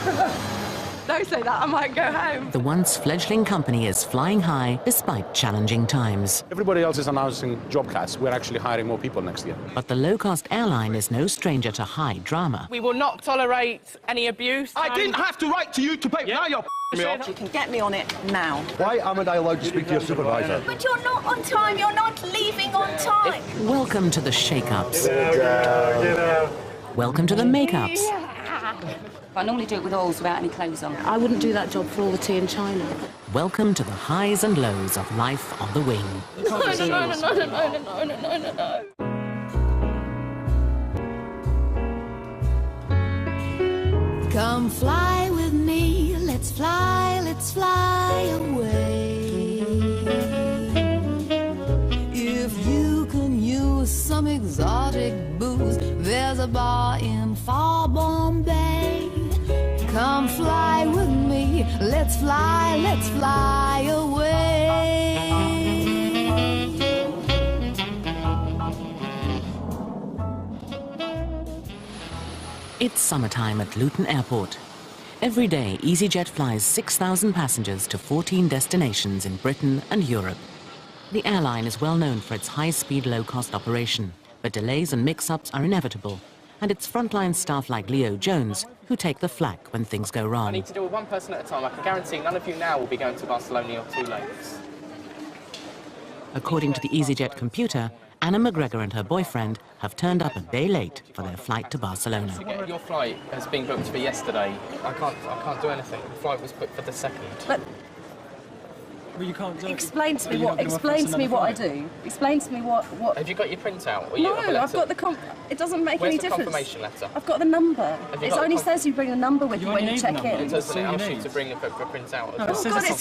Don't say that, I might go home. The once fledgling company is flying high despite challenging times. Everybody else is announcing job cuts. We're actually hiring more people next year. But the low-cost airline is no stranger to high drama. We will not tolerate any abuse. I didn't have to write to you to pay. Now you're me off. You can get me on it now. Why am I allowed to speak to your supervisor? But you're not on time. You're not leaving on time. Welcome to the shake-ups. Welcome to the make-ups. I normally do it with oils without any clothes on. I wouldn't do that job for all the tea in China. Welcome to the highs and lows of life on the wing. No. Come fly with me, let's fly away. If you can use some exotic booze, there's a bar in far Bombay. Come fly with me, let's fly away. It's summertime at Luton Airport. Every day, Easyjet flies 6,000 passengers to 14 destinations in Britain and Europe. The airline is well known for its high-speed, low-cost operation, but delays and mix-ups are inevitable, and it's frontline staff like Leo Jones who take the flak when things go wrong. I need to deal with one person at a time. I can guarantee none of you now will be going to Barcelona or too late. According to the Easyjet computer, Anna McGregor and her boyfriend have turned up a day late for their flight to Barcelona. Your flight has been booked for yesterday. I can't do anything. The flight was booked for the 2nd. But well, you can't do explain to me what I do. Explain to me what. Have you got your printout? Or no, I've got the it doesn't make any difference. Where's the confirmation letter? I've got the number. It only says you bring a number with you when you check in. It doesn't ask you to bring a printout. No, oh God, it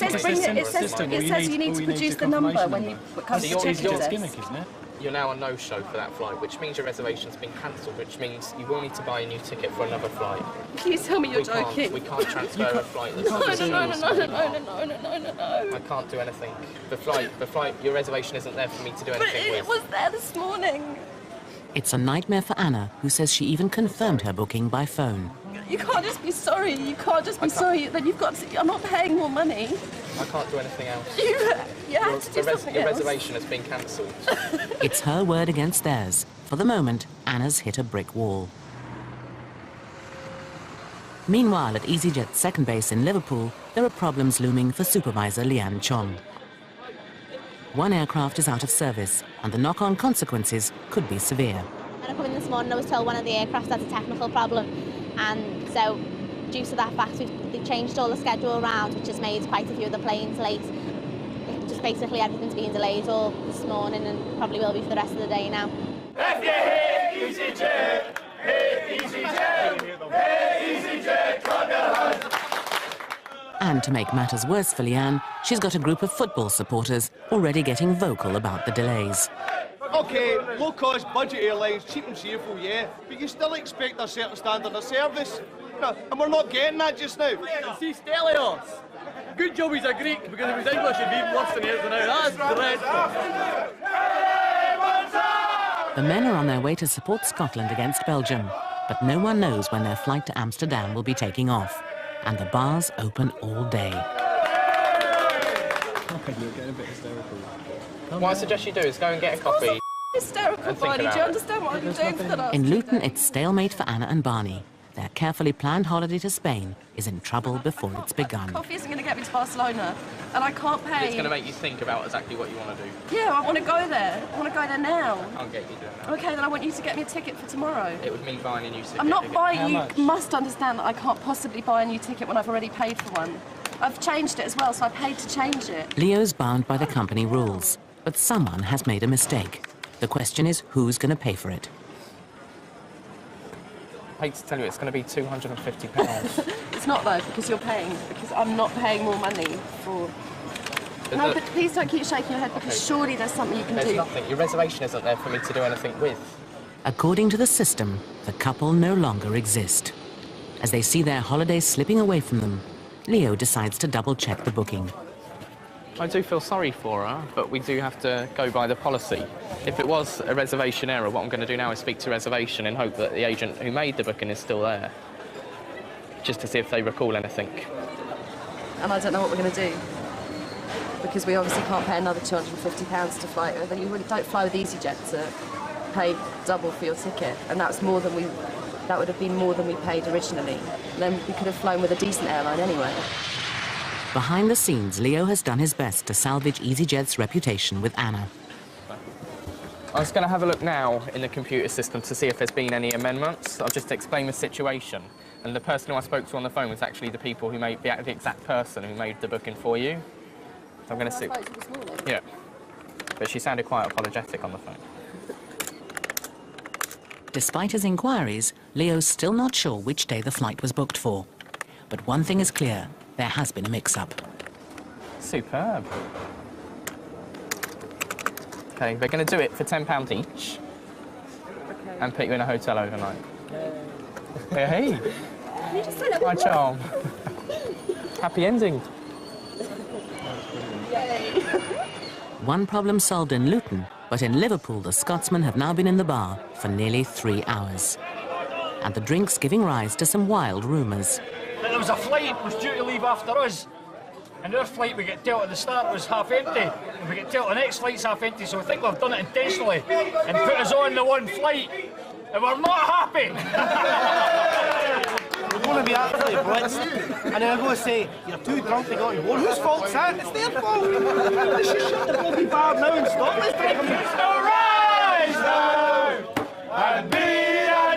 says you need to produce the number when you come to check in. You're now a no-show for that flight, which means your reservation's been cancelled, which means you will need to buy a new ticket for another flight. Please tell me you're joking. We can't transfer a flight. No. I can't do anything. The flight, your reservation isn't there for me to do anything with. It was there this morning. It's a nightmare for Anna, who says she even confirmed her booking by phone. You can't just be sorry. You can't just be sorry. Then you've got to, I'm not paying more money. I can't do anything else. You have to do something else. Your reservation has been cancelled. It's her word against theirs. For the moment, Anna's hit a brick wall. Meanwhile, at EasyJet's second base in Liverpool, there are problems looming for supervisor Leanne Chong. One aircraft is out of service, and the knock-on consequences could be severe. When I come in this morning, I was told one of the aircraft had a technical problem, and so due to that fact, they've changed all the schedule around, which has made quite a few of the planes late. Just basically everything's being delayed all this morning and probably will be for the rest of the day now. If you hate EasyJet, hate EasyJet, hate EasyJet, come your hand. And to make matters worse for Leanne, she's got a group of football supporters already getting vocal about the delays. OK, low-cost budget airlines, cheap and cheerful, yeah, but you still expect a certain standard of service. And we're not getting that just now. See, Stelios! Good job he's a Greek, because if he's English, he'd be even worse than he is now. That's dreadful. The men are on their way to support Scotland against Belgium, but no one knows when their flight to Amsterdam will be taking off. And the bars open all day. What I suggest you do is go and get a coffee. Hysterical, Barney. Do you understand what I'm doing for the last In Luton, days? it's stalemate for Anna and Barney. Their carefully planned holiday to Spain is in trouble before it's begun. Coffee isn't going to get me to Barcelona, and I can't pay. It's going to make you think about exactly what you want to do. Yeah, I want to go there. I want to go there now. I'll get you doing that. Okay, then I want you to get me a ticket for tomorrow. It would mean buying a new ticket. I'm not buying. You much? must understand that I can't possibly buy a new ticket when I've already paid for one. I've changed it as well, so I paid to change it. Leo's bound by the company rules, but someone has made a mistake. The question is, who's going to pay for it? I hate to tell you, it's going to be £250. It's not though, because you're paying. Because I'm not paying more money for. No, but please don't keep shaking your head, because surely there's something you can do. There's nothing. Your reservation isn't there for me to do anything with. According to the system, the couple no longer exist. As they see their holidays slipping away from them, Leo decides to double-check the booking. I do feel sorry for her, but we do have to go by the policy. If it was a reservation error, what I'm going to do now is speak to reservation and hope that the agent who made the booking is still there. just to see if they recall anything. And I don't know what we're going to do, because we obviously can't pay another £250 to fly. Then you don't fly with EasyJet to pay double for your ticket, and that would have been more than we paid originally. And then we could have flown with a decent airline anyway. Behind the scenes, Leo has done his best to salvage EasyJet's reputation with Anna. I was going to have a look now in the computer system to see if there's been any amendments. I'll just explain the situation. And the person who I spoke to on the phone was actually the people who made the exact person who made the booking for you. So I'm going to see. Yeah. But she sounded quite apologetic on the phone. Despite his inquiries, Leo's still not sure which day the flight was booked for. But one thing is clear, there has been a mix-up. Superb. Okay, they're going to do it for £10 each. Okay. And put you in a hotel overnight. Hey. My charm. Happy ending. One problem solved in Luton, but in Liverpool, the Scotsmen have now been in the bar for nearly 3 hours. And the drink's giving rise to some wild rumours. There was a flight that was due to leave after us, and our flight we get told at the start was half empty, and we get told the next flight's half empty, so we think we've done it intentionally and put us on the one flight, and we're not happy. We're going to be absolutely blitzed, and then I'm going to say, you're too drunk to go on board. Whose fault's that? It's their fault. They should shut the bloody bar now and stop this drinking. So rise now and be a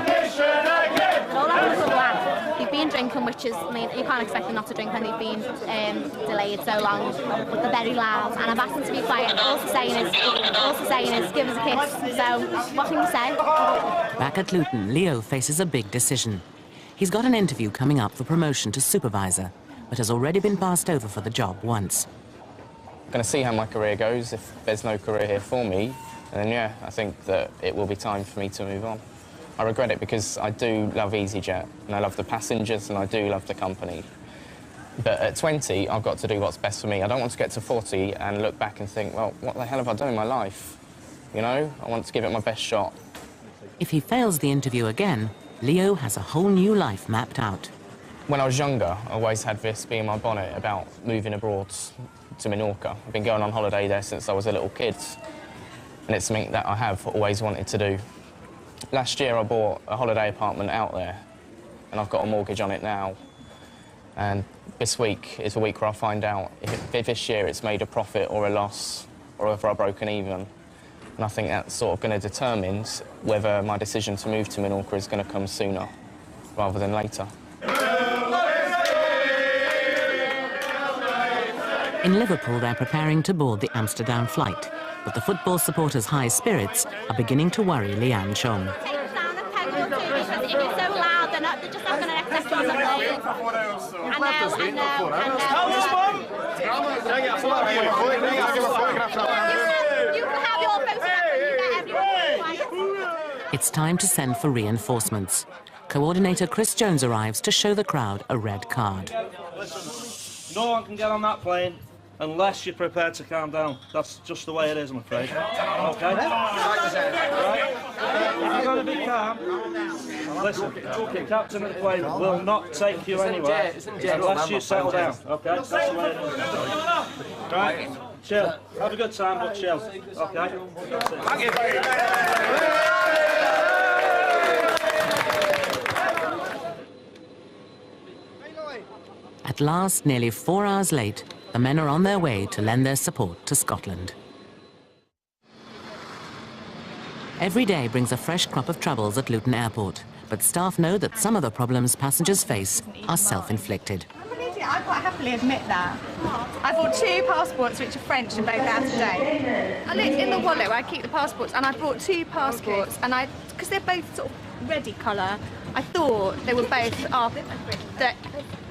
nation again. All that was a laugh. They've been drinking, which is, I mean, you can't expect them not to drink when they've been delayed so long. But they're very loud, and I've asked them to be quiet. All they're saying is, give us a kiss. So, what can you say? Back at Luton, Leo faces a big decision. He's got an interview coming up for promotion to supervisor, but has already been passed over for the job once. I'm going to see how my career goes. If there's no career here for me, then yeah, I think that it will be time for me to move on. I regret it because I do love EasyJet, and I love the passengers, and I do love the company. But at 20, I've got to do what's best for me. I don't want to get to 40 and look back and think, well, what the hell have I done in my life? You know, I want to give it my best shot. If he fails the interview again, Leo has a whole new life mapped out. When I was younger, I always had this bee in my bonnet about moving abroad to Menorca. I've been going on holiday there since I was a little kid, and it's something that I have always wanted to do. Last year, I bought a holiday apartment out there, and I've got a mortgage on it now. And this week is a week where I'll find out if this year it's made a profit or a loss, or if I've broken even. And I think that's sort of going to determine whether my decision to move to Menorca is going to come sooner rather than later. In Liverpool, they're preparing to board the Amsterdam flight, but the football supporters' high spirits are beginning to worry Leanne Chong. Take us down a peg or two, because if it's so loud, they're just not going to accept you on the plane. I know. You can have your photograph and you get everyone. It's time to send for reinforcements. Coordinator Chris Jones arrives to show the crowd a red card. Listen, no one can get on that plane unless you're prepared to calm down. That's just the way it is, I'm afraid. Okay? Right? You've got to be calm. Listen, the captain of the plane will not take you anywhere unless you settle down. Okay? That's the way it is. Right? Chill. Have a good time, but chill. Okay? That's it. Thank you. At last, nearly 4 hours late, the men are on their way to lend their support to Scotland. Every day brings a fresh crop of troubles at Luton Airport, but staff know that some of the problems passengers face are self-inflicted. I quite happily admit that. I bought 2 passports which are French and both out of date. I looked in the wallet where I keep the passports, and I bought 2 passports, and because they're both sort of reddy colour, I thought they were both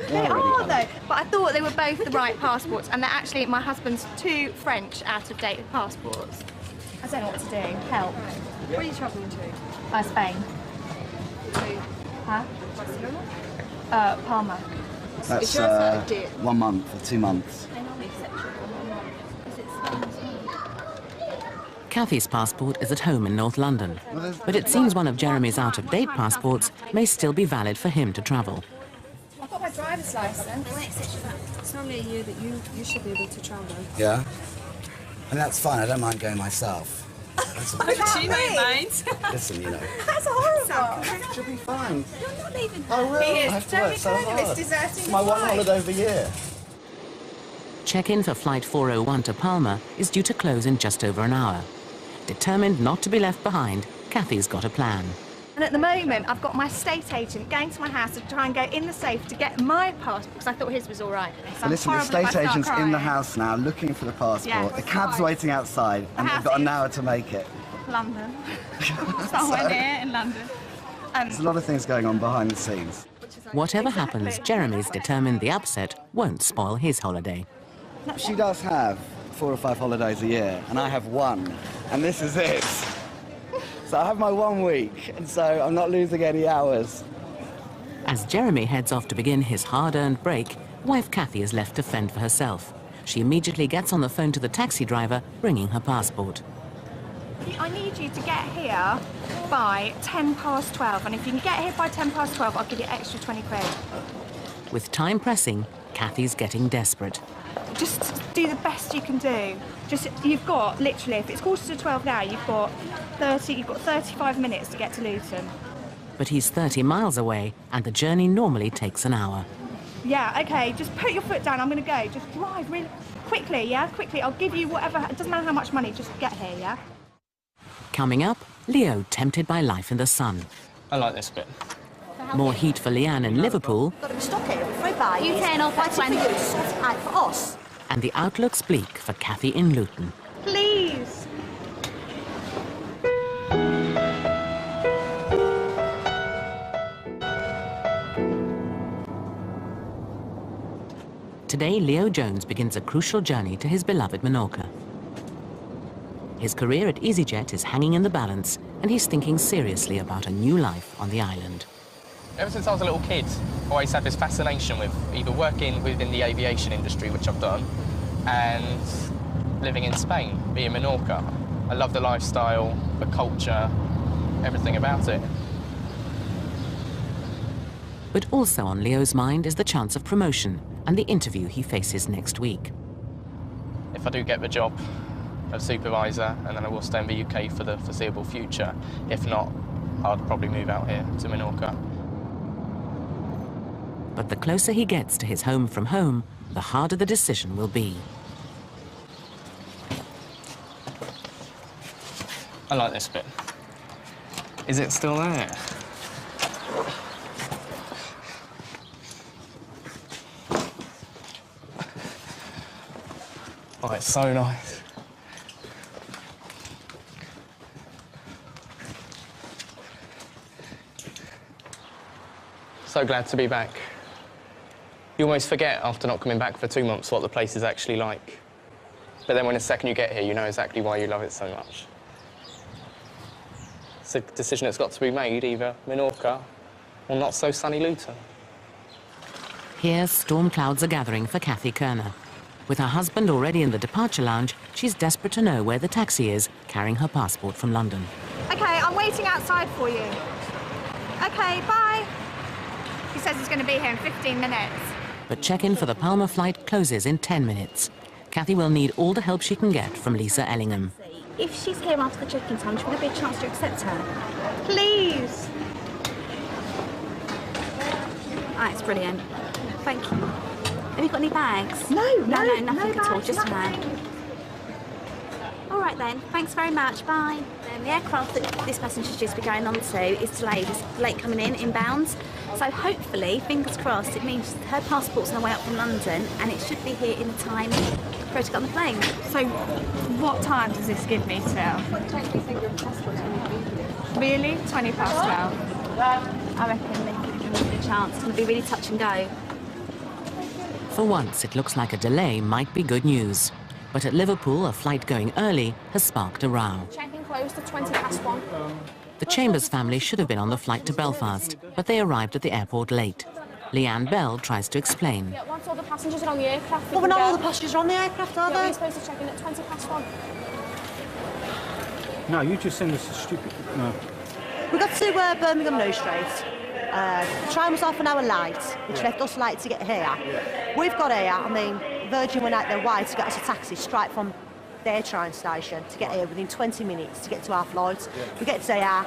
they are though, but I thought they were both the right passports, and they're actually my husband's 2 French out-of-date passports. I don't know what to do. Help. Where are you travelling to? Spain. Huh? Barcelona? Palma. That's 1 month or 2 months. Kathy's passport is at home in North London, but it seems one of Jeremy's out-of-date passports may still be valid for him to travel. driver's licence. It's normally a year that you should be able to travel. Yeah? And that's fine, I don't mind going myself. She won't mind. Listen, you know. That's horrible. She'll be fine. You're not leaving. I will. He is. I have to Don't work be so kind of hard. it's deserting It's his my one life. holiday of the year. Check-in for Flight 401 to Palma is due to close in just over an hour. Determined not to be left behind, Kathy's got a plan. And at the moment, I've got my estate agent going to my house to try and go in the safe to get my passport, because I thought his was all right. So Listen, the estate agent's in the house now, looking for the passport. Yeah. The cab's waiting outside, and they've got an hour to make it. London. Somewhere near in London. There's a lot of things going on behind the scenes. Whatever happens, Jeremy's determined the upset won't spoil his holiday. She does have 4 or 5 holidays a year, and I have one, and this is it. So I have my 1 week, and so I'm not losing any hours. As Jeremy heads off to begin his hard-earned break, wife Kathy is left to fend for herself. She immediately gets on the phone to the taxi driver, bringing her passport. I need you to get here by 12:10, and if you can get here by 12:10, I'll give you extra 20 quid. With time pressing, Kathy's getting desperate. Just do the best you can do. You've got, literally, if it's 11:45 now, you've got 35 minutes to get to Luton. But he's 30 miles away, and the journey normally takes an hour. Yeah, okay, just put your foot down, I'm gonna go. Just drive really quickly, yeah? Quickly, I'll give you whatever, it doesn't matter how much money, just get here, yeah? Coming up, Leo tempted by life in the sun. I like this bit. More heat for Leanne in Liverpool, Stop here, we're free by. You turn off at 20 to sort it out for us. and the outlook's bleak for Kathy in Luton. Please. Today, Leo Jones begins a crucial journey to his beloved Menorca. His career at Easyjet is hanging in the balance, and he's thinking seriously about a new life on the island. Ever since I was a little kid, I always had this fascination with either working within the aviation industry, which I've done, and living in Spain, being Menorca. I love the lifestyle, the culture, everything about it. But also on Leo's mind is the chance of promotion and the interview he faces next week. If I do get the job of supervisor, and then I will stay in the UK for the foreseeable future. If not, I'll probably move out here to Menorca. But the closer he gets to his home from home, the harder the decision will be. I like this bit. Is it still there? Oh, it's so nice. So glad to be back. You almost forget after not coming back for 2 months what the place is actually like. But then when the second you get here, you know exactly why you love it so much. It's a decision that's got to be made, either Menorca or not so sunny Luton. Here, storm clouds are gathering for Kathy Kerner. With her husband already in the departure lounge, she's desperate to know where the taxi is, carrying her passport from London. Okay, I'm waiting outside for you. Okay, bye. He says he's going to be here in 15 minutes. But check-in for the Palma flight closes in 10 minutes. Kathy will need all the help she can get from Lisa Ellingham. If she's here after the check-in time, should there be a chance to accept her? Please. That's brilliant. Thank you. Have you got any bags? No, nothing at all, bags, just nothing. her. All right then, thanks very much, bye. The aircraft that this passenger's due to be going on to is delayed. It's late coming in, inbounds. So hopefully, fingers crossed, it means her passport's on the way up from London and it should be here in time for her to get on the plane. So, what time does this give me till? Really? 12:20? I reckon there's a chance. It's going to be really touch and go. For once, it looks like a delay might be good news. But at Liverpool, a flight going early has sparked a row. Check-in closed at 1:20. The Chambers family should have been on the flight to Belfast, but they arrived at the airport late. Leanne Bell tries to explain. Yeah, once all the passengers are on the aircraft... Well, not all the passengers are on the aircraft, are Yeah, they? we're supposed to check in at 1:20. No, you just send us a stupid... No. We got to Birmingham No straight. The train was half an hour late, which left us late to get here. We've got here, I mean, Virgin went out their way to get us a taxi straight from their train station to get here within 20 minutes to get to our flight. We get to here,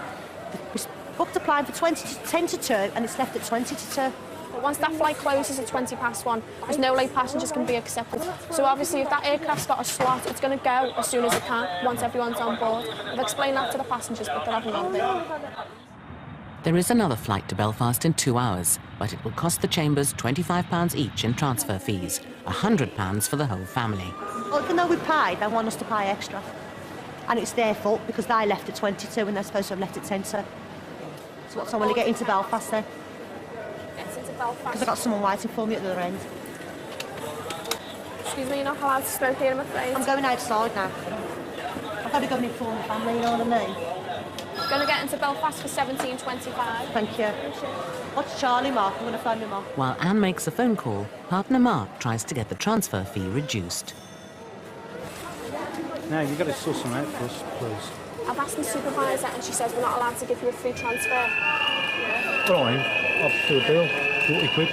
we booked a plane for 10 to 2 and it's left at 20 to 2. But once that flight closes at 20 past 1, there's no late passengers can be accepted. So obviously if that aircraft's got a slot, it's going to go as soon as it can, once everyone's on board. I've explained that to the passengers, but they haven't got it. There is another flight to Belfast in 2 hours, but it will cost the Chambers £25 each in transfer fees, £100 for the whole family. Well, even though we paid, they want us to pay extra. And it's their fault because they left at 22 and they're supposed to have left at 10 to. So what time will I get into Belfast then? Because I've got someone waiting for me at the other end. Excuse me, you're not allowed to smoke here, I'm afraid. I'm going outside now. I've got to go and inform the family, you know what I mean? Going to get into Belfast for £17.25. Thank you. What's Charlie, Mark? I'm going to phone him off. While Anne makes a phone call, partner Mark tries to get the transfer fee reduced. No, you've got to sort something out for us, please. I've asked my supervisor and she says we're not allowed to give you a free transfer. Fine, I'll do a bill, 40 quid.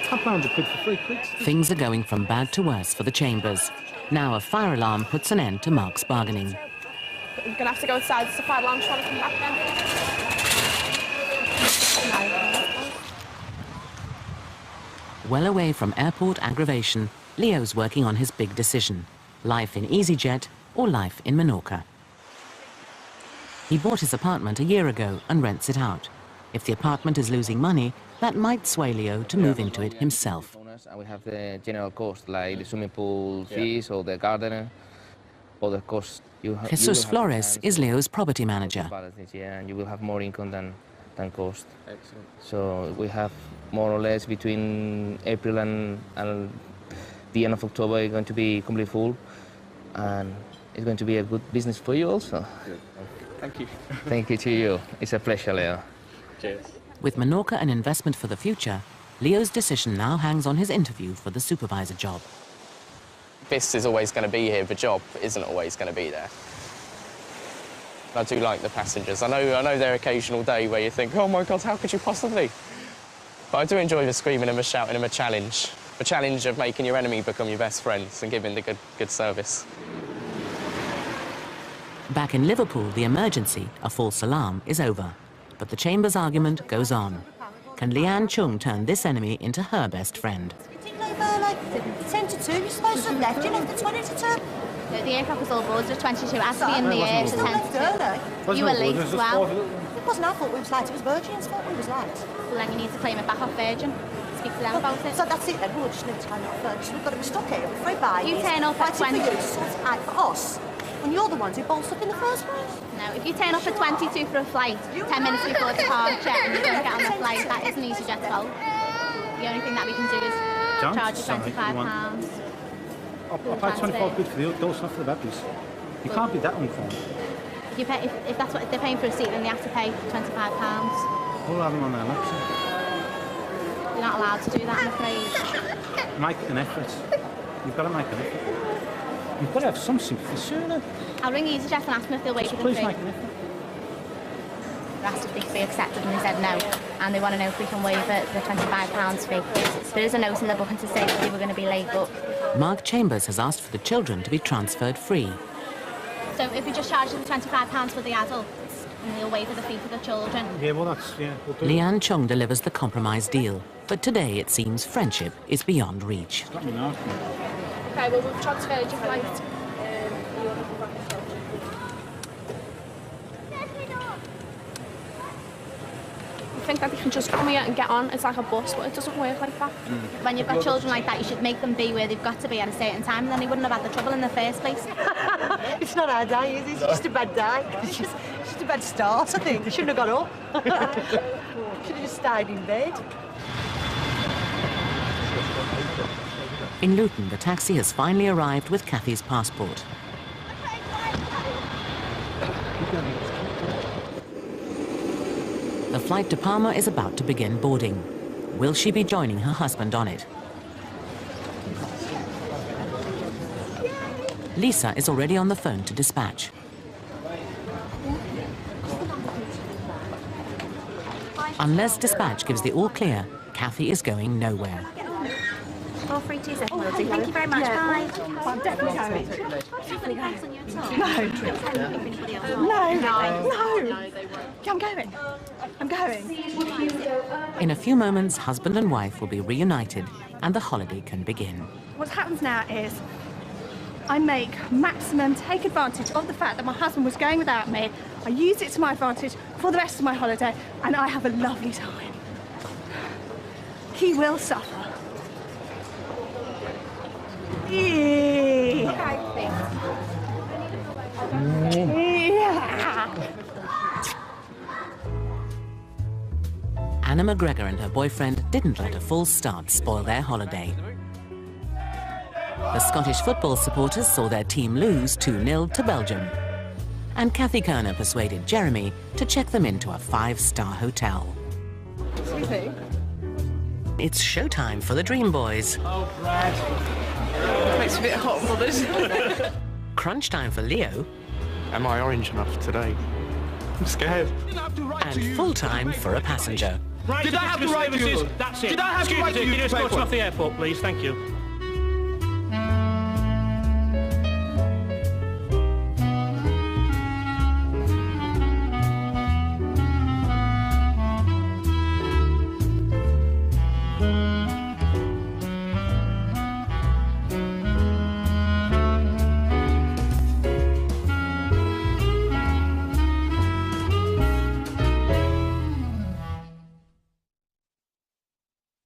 I'll pay 100 quid for 3 quid. Things are going from bad to worse for the Chambers. Now a fire alarm puts an end to Mark's bargaining. We're going to have to go outside. It's the fire alarm's trying to come back then. Well away from airport aggravation, Leo's working on his big decision. Life in Easyjet or life in Menorca. He bought his apartment a year ago and rents it out. If the apartment is losing money, that might sway Leo to move into it himself. And we have the general cost, like the swimming pool fees or the gardener, or the cost. Jesus Flores is Leo's property manager. Yeah, and you will have more income than cost. Excellent. So we have more or less between April and the end of October, it's going to be completely full, and it's going to be a good business for you also. Good. Thank you. Thank you to you. It's a pleasure, Leo. Cheers. With Menorca an investment for the future, Leo's decision now hangs on his interview for the supervisor job. This is always going to be here, the job isn't always going to be there. I do like the passengers. I know their occasional day where you think, oh my God, how could you possibly? But I do enjoy the screaming and the shouting and the challenge of making your enemy become your best friends and giving the good service. Back in Liverpool, the emergency, a false alarm, is over. But the Chambers argument goes on. Can Leanne Chung turn this enemy into her best friend? You didn't leave her like 10 to 2, you're supposed to have left. You left at 20 to 2. No, the aircraft was all boarded at 22. It has to be in the air to 10 to 2. You were late as well. It wasn't our fault we was late, it was Virgin's fault we was late. Well, then you need to claim it back off Virgin. Speak to them about it. So that's it then, we'll just need to claim it off Virgin. We've got to be stuck here with 3 babies. You turn up at 20. For you to sort it out for us. And you're the ones who bolted up in the first place. No, if you turn up at 22 for a flight, 10 minutes before departure, and you don't get on the flight, that isn't Easyjet's fault. The only thing that we can do is charge you £25. I'll pay 25 quid for the adults, not for the babies. You can't be that unfair. If that's what they're paying for a seat, then they have to pay £25. We'll have them on their laps. You're not allowed to do that, I'm afraid. Make an effort. You've got to make an effort. You've got to have some sympathy sooner. I'll ring Easyjet and ask them if they'll wait for them Please through. make an effort. They asked if they could be accepted and they said no. And they want to know if we can waive the £25 fee. There is a note in the booking to say that they were going to be late, but... Mark Chambers has asked for the children to be transferred free. So if we just charge them £25 for the adults, and they'll waive the fee for the children. Yeah, well, that's... yeah. We'll do Leanne Chung delivers the compromise deal. But today it seems friendship is beyond reach. Let me know. Okay, well, we've transferred your flight. I think that they can just come here and get on. It's like a bus, but it doesn't work like that. When you've got children like that, you should make them be where they've got to be at a certain time, and then they wouldn't have had the trouble in the first place. It's not our day, is it? It's just a bad day. It's just a bad start, I think. They shouldn't have got up. Should have just stayed in bed. In Luton, the taxi has finally arrived with Kathy's passport. The flight to Palma is about to begin boarding. Will she be joining her husband on it? Lisa is already on the phone to dispatch. Hi. Unless dispatch gives the all clear, Kathy is going nowhere. 4327 will do. Thank you very much. Bye. I'm definitely going. Definitely pass on you at all? No. I'm going. I'm going. In a few moments, husband and wife will be reunited and the holiday can begin. What happens now is I make maximum take advantage of the fact that my husband was going without me. I use it to my advantage for the rest of my holiday and I have a lovely time. He will suffer. Anna McGregor and her boyfriend didn't let a false start spoil their holiday. The Scottish football supporters saw their team lose 2-0 to Belgium. And Kathy Kerner persuaded Jeremy to check them into a 5-star hotel. Excuse me. It's showtime for the Dream Boys. Oh, Brad. Makes me a bit hot for this. Crunch time for Leo. Am I orange enough today? I'm scared. And full time for a passenger. Did I have the right to use? That's it. Did I have the right to use the paperwork? Off the airport, please? Thank you.